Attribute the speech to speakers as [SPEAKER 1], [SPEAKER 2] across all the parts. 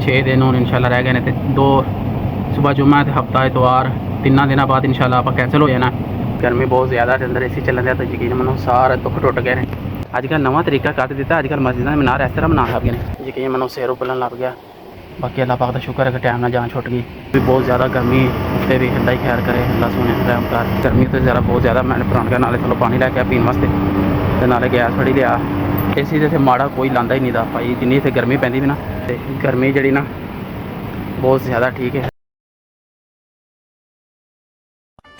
[SPEAKER 1] 6 दिन ਹੁਣ इंशाल्लाह रह गए ने, ते 2 सुबह जुम्मा ते हफ्ता इतवार 3 दिनों बाद इंशाल्लाह आप कैंसिल हो जाना। गर्मी बहुत ज़्यादा अंदर एसी चलन दिया, तो यकीन मनो सारे दुख टुट गए हैं। अजकल नवा तरीका कर दिता, अजकल मस्जिद में मीनार इस तरह बना लग गए हैं, यकीन मनो सिर उबलन लग गया। बाकी अल्लाह पाक का शुक्र है कि टाइम ना जान छुट गई। भी बहुत ज़्यादा गर्मी उत्ते भी अल्लाह ही खैर करे, अल्लाह सोने रहम कर। गर्मी तो ज़रा बहुत ज़्यादा मैंने भरा गया, नाले चलो पानी लैके पीने वास्ते, तो नाले गैस फड़ी लिया। एसी तो इतने माड़ा कोई लांदा ही नहीं था भाई, जिन्नी इतने गर्मी पैंदी भी ना, तो गर्मी जी ना बहुत ज़्यादा ठीक है।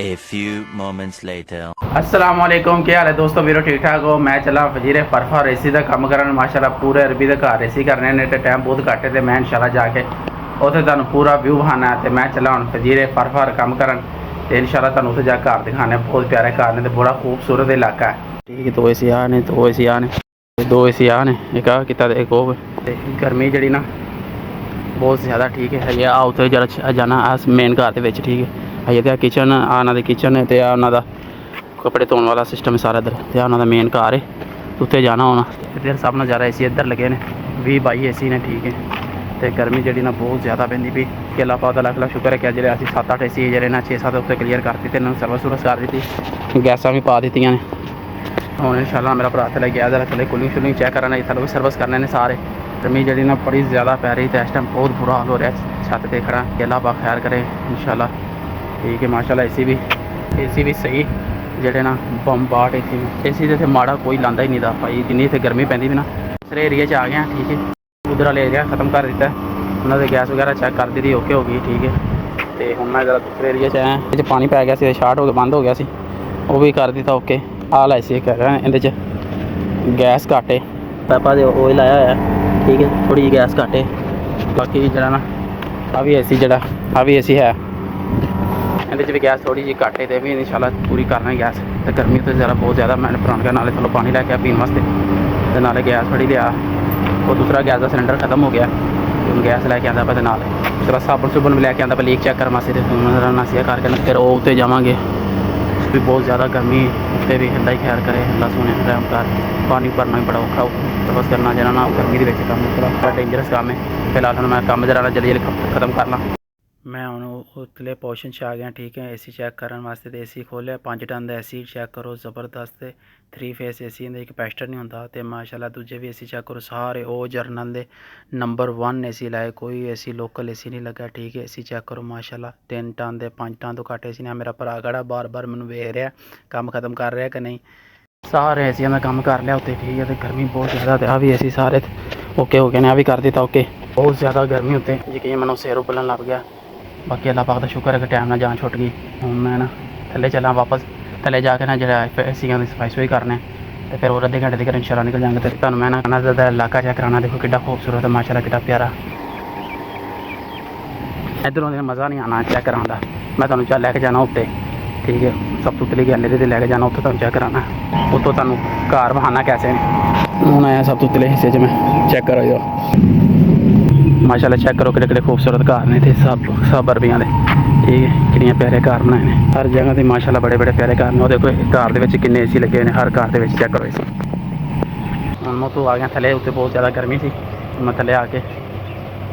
[SPEAKER 2] A few moments later.
[SPEAKER 1] अस्सलाम वालेकुम, क्या हाल है दोस्तों, मेरे ठीक ठाक हो। मैं चला फजीरे फरफा रेसी का काम करन, माशाल्लाह पूरे अरबी के घर रेसी करने ने, तो टाइम बहुत घट है, तो मैं इंशाल्लाह जाके उत्थे तुहानूं पूरा व्यू विखाना है। तो मैं चला हुण फजीरे फरफा काम करन, तो इंशाल्लाह तुहानूं उत्थे जा घर दिखाने। बहुत प्यारे घर ने, तो बड़ा खूबसूरत इलाका है। ठीक है, 2 एसी आ ने, 2 एसी आ ने, 2 एसी आ ने, एक आ किता एक हो। गर्मी जी ना बहुत ज़्यादा ठीक है। ये आ उत्थे जरा जाना मेन घर के, ठीक है। ये किचन आना दे किचन है, तो उन्होंने कपड़े धोने वाला सिस्टम सारा इधर, तो उन्होंने मेन घर है, उत्थे जाना होना। इधर सब नज़ारा एसी इधर लगे ने, 20-22 एसी ने, ठीक है। तो गर्मी जी ना बहुत ज़्यादा पैंदी पई, कि अल्लाह पाक दा लख लख शुक्र है कि अजें असीं 7-8 एसी जे ना 6-7 उत्ते क्लीयर कर दित्ते, इन्होंने सर्विस सुरस कर दी, गैसां भी पा दित्तियां ने। हुण इंशाल्लाह मेरा भरा थल्ले गया, जरा थल्ले कूलिंग शूलिंग चैक करना, थल्ले भी सर्विस करने ने सारे। गर्मी जी ना बड़ी ज़्यादा पै रही, तो इस टाइम बहुत बुरा हाल हो रहा है छत पर खड़ा, कि अल्लाह पाक खैर करे इंशाल्लाह। ठीक है माशाल्लाह, एसी भी सही जेडे ना बम्बाट एसी तो इतने माड़ा कोई लांदा ही नहीं था भाई, जिन्नी इतने गर्मी पैंदी भी ना। दूसरे एरिए आ गए, ठीक है। उधर वाले एरिया खत्म कर दिता है, उन्होंने गैस वगैरह चेक कर दी, ओके हो गई, ठीक है। तो हम मैं जरा दूसरे एरिए आया, ये पानी पै गया, शार्ट हो गया, बंद हो गया सी, वो भी कर दिता ओके। हाल ऐसी एक है, ये गैस घट है, पापा ने ऑयल लाया है, ठीक है, थोड़ी गैस घट है। बाकी जरा ना आ भी एसी जरा आ भी एसी है, ये भी गैस थोड़ी जी घट है, तो भी इंशाल्लाह पूरी करना है गैस। तो गर्मी तो ज़रा बहुत ज़्यादा मैंने भरा गया, नाले चलो पानी लैके पीने वास्ते, तो नाले गैस फड़ी लिया। वो दूसरा गैस का सिलेंडर खत्म हो गया, तो गैस लैके आंदा पे, नाल दूसरा साबुन सुबन भी लैके आंदा पे, लीक चेक कर मासे नसिया करके, फिर वो उत्ते जावांगे। भी बहुत ज़्यादा गर्मी उत्ते भी अल्लाह ही खैर करे, अल्लाह सोने रहम कर। पानी भरना भी बड़ा औखा, बस करना जरा ना गर्मी के काम थोड़ा डेंजरस काम है। फिलहाल मैं काम जरा जल्दी जल्दी खत्म कर ला। मैं हूँ उतले पोर्शन च आ गया, ठीक है। एसी चेक करने वास्ते, तो एसी खोलिया 5 टन का एसी चेक करो, ज़बरदस्त 3 फेस एसी इंदे कैपेसिटर नहीं होंदा, तो माशाल्लाह दूजे भी एसी चेक करो सारे ओ जर्नल दे नंबर 1 एसी लाए, कोई एसी लोकल एसी नहीं लगा, ठीक है। एसी चेक करो माशाल्लाह 3 टन के 5 टन तो घट एसी ने। मेरा भरा खड़ा बार बार मैनू वेख रहा काम खत्म कर रहा कि नहीं, सारे एसिया का काम कर लिया उत्ते, ठीक है। तो गर्मी बहुत ज़्यादा, तो आ भी एसी सारे ओके हो गए ने, आ भी कर दिता ओके। बहुत ज़्यादा गर्मी उत्ते, यकीन मनो सिर उबलन लग गया। बाकी अल्लाह पाक का शुक्र है कि टाइम ना जान छुट गई। हूँ मैं ना थल्ले चला, वापस थल्ले जाके ना जरा एसियां की सफाई सफाई करने, तो फिर और अद्धे घंटे तक इंशाल्लाह निकल जाएंगे। तो तुहानूं मैं ना ज़्यादा इलाका चेक कराना, देखो कितना खूबसूरत है माशाल्लाह, कितना प्यारा। इधरों मज़ा नहीं आना चेक कराने का, मैं तुहानूं चल लैके जाना उत्ते, ठीक है। सब तो उतली गैलरी से लैके जाना, उत्थों तुहानूं चेक कराना, उत्तों तुहानूं घर बहाना कैसे। हूँ आया सब तो उतले हिस्से च, मैं चेक करो जो माशाल्लाह चेक करो कितने खूबसूरत घर ने, सब अरबियां दे, ठीक है। कितने प्यारे घर बनाए हैं हर जगह से माशाल्लाह, बड़े बड़े प्यारे घर ने। वो देखो घर के कितने एसी लगे हुए हैं, हर घर के चेक करो एसी। हम मैं तो आ गया थले, उत्ते बहुत ज़्यादा गर्मी थी, मैं थले आके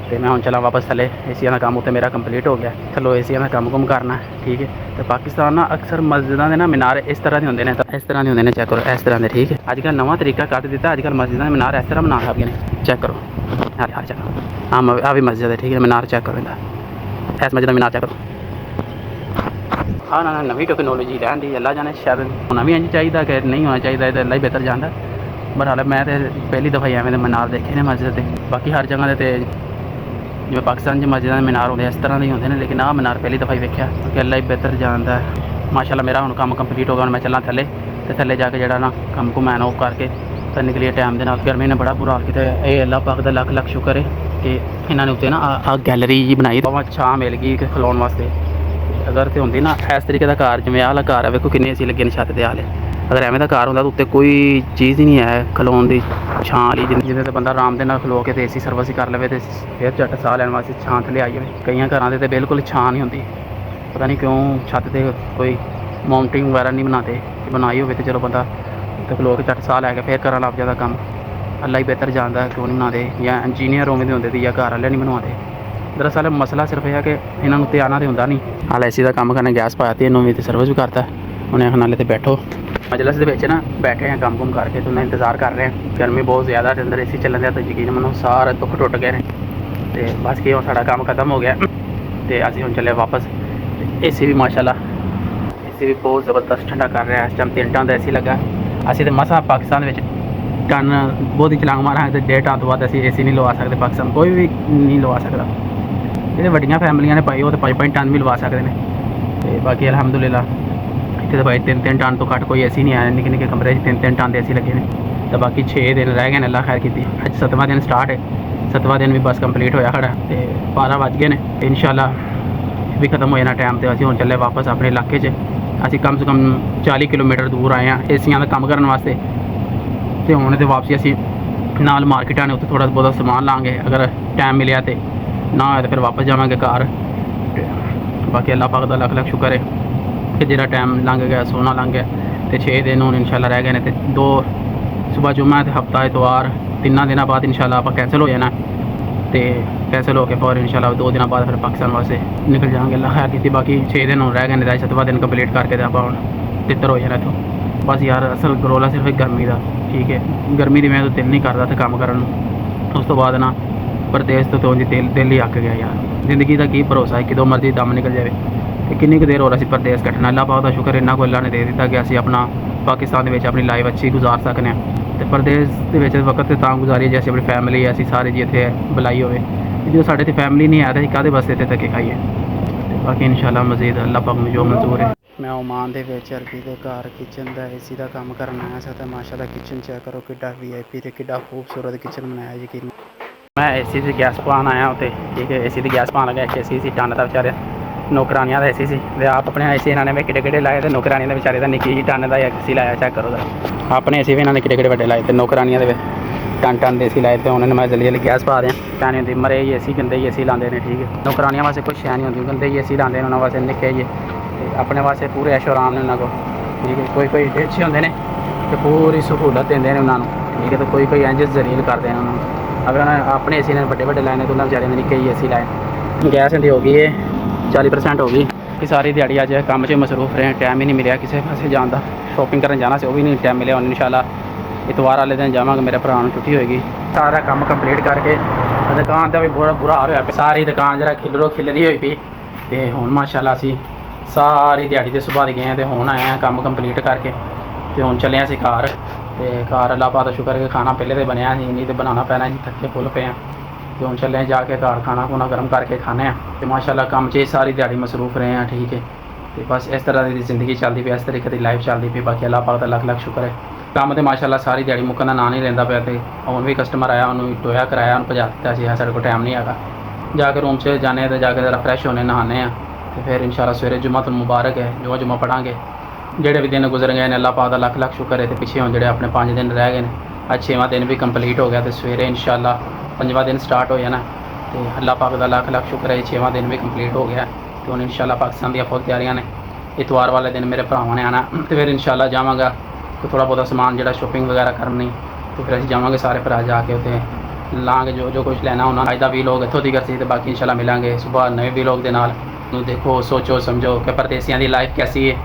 [SPEAKER 1] तो मैं हम चला वापस थले। एसिया का काम उत्ते मेरा कंप्लीट हो गया, थलो एसिया का काम कुम करना है, ठीक है। तो पाकिस्तान ना अक्सर मस्जिदों के ना मीनार इस तरह के होंगे ने, इस तरह के होंगे ने, चेक करो इस तरह के, ठीक है। अजकल नवा तरीका कर दिता, अजकल मस्जिदों के मीनार इस तरह बना लगे ने, चेक करो यार चलो। हाँ आ भी मस्जिद है, ठीक है। मीनार चेक करो इनका, इस मस्जिद का मीनार चेक करो। हाँ ना नवी टेक्नोलॉजी लैन दी, अल्लाह जाने शायद होना भी इंज चाहिए कि नहीं होना चाहिए, तो अल्लाह ही बेहतर जानता। पर हाल मैं तो पहली दफ़ा एवं मीनार देखे ने मस्जिद के, बाकी हर जगह तो जिवें पाकिस्तान मस्जिद के मीनार होंगे इस तरह के होंगे ने, लेकिन आ मीनार पहली दफ़ा ही वेख्या, क्योंकि अल्लाह ही बेहतर जानता है। माशाल्लाह मेरा हुण काम कंप्लीट हो गया, मैं चला थले, तो थले जाके जरा ना काम को मैं ऑफ करके तो निकलिए टाइम के नाल। गर्मी ने बड़ा बुरा हाल किया, ये अल्लाह पाक का लख लख शुक्र है कि इन्होंने उत्ते ना आ गैलरी जी बनाई, तो छां मिल गई खलोन वास्ते। अगर तो होंगी ना इस तरीके का घर, जिवें आला घर है, वेखो किन्ने एसी लगे ने छत के आले, अगर एवं का घर होंदा तो उत्ते कोई चीज़ ही नहीं है खलोन की छां वाली, जिन्हें तो बंदा आराम के नाल खलो के एसी सर्विस ही कर ले, तो फिर झट साह लैन वास्ते छां थले आई जाए। कई घर के तो बिल्कुल छां नहीं होंगी, पता नहीं क्यों छत पर कोई माउंटिंग वगैरह नहीं बनाते, बनाई हो तो चलो बंदा तो खलो के झट साह लैके फिर करन लग जाता काम। अल्लाह ही बेहतर जानता क्यों नहीं बनाते, या इंजीनियर उमें दे होंगे या घर वाले नहीं बनवाते। दरअसल मसला सिर्फ यह है कि इन्होंने तो आना तो होंगे नहीं। हाल एसी का काम करने गैस पाया, इन्हों भी तो सर्विस भी करता, उन्हें आखना हाले तो बैठो। मजलिस के ना बैठे हैं काम कुम करके, तो उन्हें इंतज़ार कर रहे हैं। गर्मी बहुत ज़्यादा है, अंदर एसी चलन दिया, तो यकीन मनो सारे दुख टुट गए हैं। तो बस कि हम साड़ा काम खत्म हो गया, तो असीं हुण चले वापस। एसी भी माशाल्लाह एसी भी बहुत ज़बरदस्त ठंडा कर रहा है। इस टाइम 3 टन का एसी लगा। असीं तो मसा पाकिस्तान में टन बहुत ही चलांग मारा, तो 1.5 टन तो बाद असीं एसी नहीं लवा सकते। पाकिस्तान कोई भी नहीं लवा सकता। ਜਿਹੜੇ ਵੱਡੀਆਂ ਫੈਮਲੀਆਂ ਨੇ ਭਾਈ ਉਹ ਤਾਂ 5-5 ਟਨ ਵੀ ਲਵਾ ਸਕਦੇ ਨੇ। ਤੇ ਬਾਕੀ ਅਲਹਮਦੁਲਿਲਾ ਇੱਥੇ ਤਾਂ ਭਾਈ 3-3 ਟਨ ਤੋਂ ਘੱਟ ਕੋਈ ਐਸੀ ਨਹੀਂ ਆਇਆ। ਨਿੱਕੇ ਨਿੱਕੇ ਕਮਰੇ 'ਚ 3-3 ਟਨ ਦੇ ਐਸੀ ਲੱਗੇ ਨੇ। ਤਾਂ ਬਾਕੀ 6 ਦਿਨ ਰਹਿ ਗਏ ਨੇ, ਅੱਲਾ ਖੈਰ ਕੀਤੀ। ਅੱਜ 7ਵਾਂ ਦਿਨ ਸਟਾਰਟ ਹੈ, 7ਵਾਂ ਦਿਨ ਵੀ ਬਸ ਕੰਪਲੀਟ ਹੋਇਆ ਖੜਾ, ਤੇ 12 ਵੱਜ ਗਏ ਨੇ। ਇਨਸ਼ਾਅੱਲਾ ਵੀ ਖਤਮ ਹੋ ਜਾਣਾ ਟਾਈਮ, ਤੇ ਅਸੀਂ ਹੁਣ ਚੱਲੇ ਵਾਪਸ ਆਪਣੇ ਇਲਾਕੇ 'ਚ। ਅਸੀਂ ਕਮ ਸੇ ਕਮ 40 ਕਿਲੋਮੀਟਰ ਦੂਰ ਆਏ ਹਾਂ ਏਸੀਆਂ ਦਾ ਕੰਮ ਕਰਨ ਵਾਸਤੇ, ਤੇ ਹੁਣ ਤੇ ਵਾਪਸੀ ਅਸੀਂ ਨਾਲ ਮਾਰਕੀਟਾਂ ਨੇ, ਉੱਥੇ ਥੋੜ੍ਹਾ ਬਹੁਤਾ ਸਮਾਨ ਲਾਂਗੇ ਅਗਰ ਟਾਈਮ ਮਿਲਿਆ ਤੇ, ना होया तो फिर वापस जावांगे घर। बाकी अल्लाह पाक दा लख लख शुक्र है कि जिहड़ा टाइम लंघ गया सोना लंघ गया। तो 6 दिन हुण इंशाल्लाह रह गए ने, तो 2 सुबह जुम्मा ते हफ्ता इतवार, 3 दिनों बाद इंशाल्लाह आप कैंसिल हो जाना। तो कैंसिल होकर फिर इंशाल्लाह 2 दिनों बाद फिर पाकिस्तान वास्ते निकल जाएंगे, अल्लाह खैर की। बाकी 6 दिन हुण रह गए ने, 7वां दिन कंप्लीट करके आप तितर हो जाना इत्थों। बस यार असल गरोला सिर्फ गर्मी का, ठीक है। गर्मी की मैं तो दिल नहीं करता थे काम करन। उस तो बाद ना परदेस तो उंज दिल ही अक गया यार। जिंदगी का की भरोसा है, किदों मर्जी दम निकल जाए। तो किन्नी कुछ देर हो रहा परदेस कट्टना। अल्लाह पाक दा शुक्र इन्ना को अल्लाह ने दे दिता कि असीं अपना पाकिस्तान दे विच अपनी लाइफ अच्छी गुजार सकने। तो परदेस दे विच वक्त तां गुजारी जैसे अपनी फैमिली असीं सारे जी इत्थे बुलाई होवे। जो साढ़े ते फैमिली नहीं है तो असीं काहदे वास्ते इत्थे धक्के खाइए। बाकी इंशाल्लाह मज़ीद अल्लाह पाक में जो मंजूर है। मैं ओमान दे विच अरबी दे घर किचन दा एसी दा काम करन आया सा। ते माशाल्लाह किचन चेक करो किड्डा VIP ते किड्डा खूबसूरत किचन बनाया यकीन। मैं एसी दी गैस पान आया उत्ते, ठीक है। एसी दी गैस पान लगा, एसी सी टन का बेचारे नौकरानियां दा एसी सी। ते आप अपने एसी इन्होंने भी किड्डे किड्डे लाए, तो नौकरानियां दा बेचारे दा निक्की जी टन का एसी लाया। चेक करो अपने एसी भी इन्होंने किड्डे किड्डे बड़े लाए, तो नौकरानियां दे टन दे एसी लाए। तो उन्होंने मैं जल्दी जल्दी गैस पा दें पैनी होंगी। मरे ही एसी गंदे ही एसी लाते हैं, ठीक है। नौकरानियां वास्ते कुछ शै नहीं होंगी, गंदे ही एसी लाते हैं उन्होंने वास्ते निक्के जी। अपने वास्ते पूरे ऐशो आराम ने उन्होंने को, ठीक है। कोई अच्छे होंगे ने तो पूरी सहूलत देंगे उन्होंने, ठीक है। तो कोई इंज जलील करते हैं उन्होंने। अगर उन्होंने अपने एसी ने बड़े बड़े लाए तो उन्होंने बेचारे ने निक्के ही एसी लाए। गैस इनकी हो गई है 40% हो गई कि सारी दिहाड़ी अज काम से मसरूफ रहे, टाइम ही नहीं मिले किसी पासे जान का। शॉपिंग करने जाना से वो भी नहीं टाइम मिले। इंशाल्लाह इतवार वाले दिन जावांगे, मेरे भरा छुट्टी होएगी। सारा काम कंप्लीट करके दुकान का भी बुरा हाल होया, सारी दुकान जरा खिलरी हुई पी। तो हुण माशाल्लाह असीं सारी दिहाड़ी तो सुबह गए हैं, तो हुण आए हैं काम कंप्लीट करके। तो हुण चले असीं घर। तो घर अल्लाह पाक दा शुक्र है खाना पहले तो बनया ही नहीं, तो बनाना पैना ही, थके फुल पे हैं। तो हम चले जाके घर खाना खुना गर्म करके खाने हैं। तो माशाल्लाह काम च सारी दिहाड़ी मसरूफ रहे हैं, ठीक है। तो बस इस तरह की ज़िंदगी चलती पई, इस तरीके की लाइफ चलती पई। बाकी अल्लाह पाक दा लख लख शुक्र है। काम तो माशाल्लाह सारी दिहाड़ी मुक्कन का ना नहीं लेंदा पिया। तो हुण भी कस्टमर आया, उन्होंने टोया कराया, उन्हें भजा दिता सी। साढ़े को टाइम नहीं है, जाके रूम से जाने तो जाके जरा फ्रैश होने नहाने हैं। तो फिर इंशाल्लाह सवेरे जुम्मा मुबारक है, जुम्मा पढ़ांगे। जेडे भी दिन गुजर गए हैं अल्लाह पाक दा लख लख शुक्र है। तो पिछे हुण जेडे अपने 5 दिन रह गए हैं, आज 6वां दिन भी कंप्लीट हो गया। तो सवेरे इंशाल्लाह 5वां दिन स्टार्ट हो जाना। तो अल्लाह पाक दा लख लख शुक्र है 6वां दिन भी कंप्लीट हो गया। तो हुण इंशाल्लाह पाकिस्तान दी फुल तैयारियां ने। इतवार वाले दिन मेरे भरावां ने आना, तो फिर इंशाल्लाह जावांगा। तो थोड़ा बहुत सामान जो शॉपिंग वगैरह करनी, तो फिर असीं जावांगे सारे भरा जाके उत्थे लांगे जो कुछ लेना होना। अज दा वीलॉग इत्थों तक सी, तो बाकी इंशाल्लाह मिलांगे सुबह नवे वीलॉग दे नाल। देखो सोचो समझो कि परदेसियां दी लाइफ कैसी है।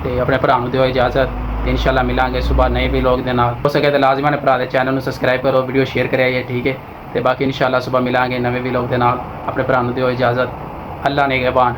[SPEAKER 1] तो अपने भरा नूं दिओ इजाज़त। इंशाल्लाह मिलांगे सुबह नए वीलॉग दे नाल। हो सके तो लाजमी ने भरा दे चैनल नूं सबसक्राइब करो, वीडियो शेयर करिए, ठीक है। तो बाकी इंशाल्लाह सुबह मिलांगे नवे वीलॉग दे नाल। अपने भरा नूं दिओ इजाज़त। अल्लाह ने निगहबान।